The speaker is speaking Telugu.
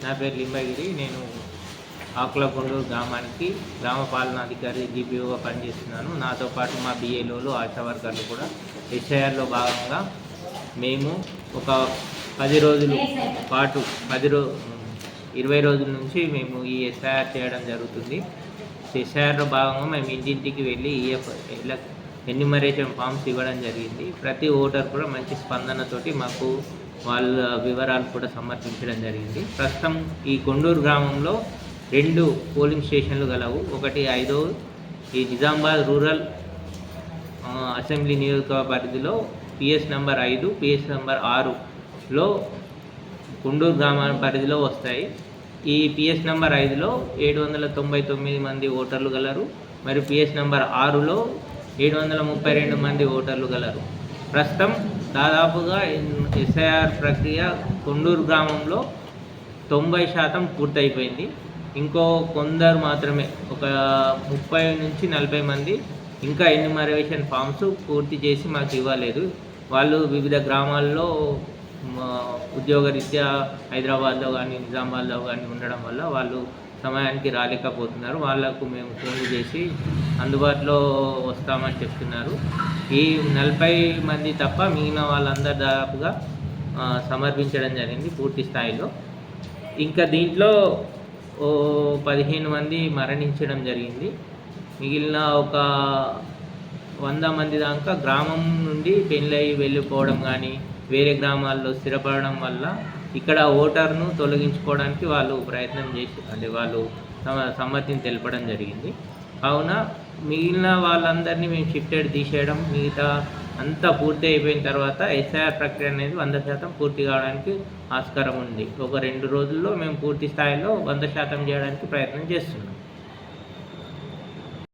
నా పేరు లింబగిరి. నేను ఆకులకొండూరు గ్రామానికి గ్రామ పాలనాధికారి జీపీఓగా పనిచేస్తున్నాను. నాతో పాటు మా బిఏలోలు ఆశా వర్కర్లు కూడా ఎస్ఐఆర్లో భాగంగా మేము ఒక 10 రోజుల పాటు 20 రోజుల నుంచి మేము ఈ ఎస్ఐఆర్ చేయడం జరుగుతుంది. ఎస్ఐఆర్లో భాగంగా మేము ఇంటింటికి వెళ్ళి ఎన్యూమరేషన్ ఫామ్స్ ఇవ్వడం జరిగింది. ప్రతి ఓటర్ కూడా మంచి స్పందనతోటి మాకు వాళ్ళ వివరాలు కూడా సమర్పించడం జరిగింది. ప్రస్తుతం ఈ కొండూరు గ్రామంలో 2 పోలింగ్ స్టేషన్లు గలవు. ఒకటి 5వ ఈ నిజామాబాద్ రూరల్ అసెంబ్లీ నియోజకవర్గ పరిధిలో PS నంబర్ 5, PS నంబర్ 6లో కొండూరు గ్రామ పరిధిలో వస్తాయి. ఈ PS నంబర్ 5లో 799 మంది ఓటర్లు గలరు. మరియు PS నంబర్ 6లో 732 మంది ఓటర్లు గలరు. ప్రస్తుతం దాదాపుగా ఎస్ఐఆర్ ప్రక్రియ కొండూరు గ్రామంలో 90% పూర్తయిపోయింది. ఇంకో కొందరు మాత్రమే ఒక 30 నుంచి 40 మంది ఇంకా ఎన్యూమరేషన్ ఫామ్స్ పూర్తి చేసి మాకు ఇవ్వలేదు. వాళ్ళు వివిధ గ్రామాల్లో ఉద్యోగరీత్యా హైదరాబాద్లో కానీ నిజామాబాద్లో కానీ ఉండడం వల్ల వాళ్ళు సమయానికి రాలేకపోతున్నారు. వాళ్ళకు మేము ఫోన్లు చేసి అందుబాటులో వస్తామని చెప్తున్నారు. ఈ 40 మంది తప్ప మిగిలిన వాళ్ళందరూ దాదాపుగా సమర్పించడం జరిగింది పూర్తి స్థాయిలో. ఇంకా దీంట్లో 15 మంది మరణించడం జరిగింది. మిగిలిన ఒక 100 మంది దాకా గ్రామం నుండి పెళ్ళై వెళ్ళిపోవడం కానీ వేరే గ్రామాల్లో స్థిరపడడం వల్ల ఇక్కడ ఓటర్ను తొలగించుకోవడానికి వాళ్ళు ప్రయత్నం చేసి వాళ్ళు సమ్మతిని తెలపడం జరిగింది. కావున మిగిలిన వాళ్ళందరినీ మేము షిఫ్టెడ్ తీసేయడం, మిగతా అంతా పూర్తి అయిపోయిన తర్వాత ఎస్ఐఆర్ ప్రక్రియ అనేది 100% పూర్తి కావడానికి ఆస్కారం ఉంది. ఒక 2 రోజుల్లో మేము పూర్తి స్థాయిలో 100% చేయడానికి ప్రయత్నం చేస్తున్నాం.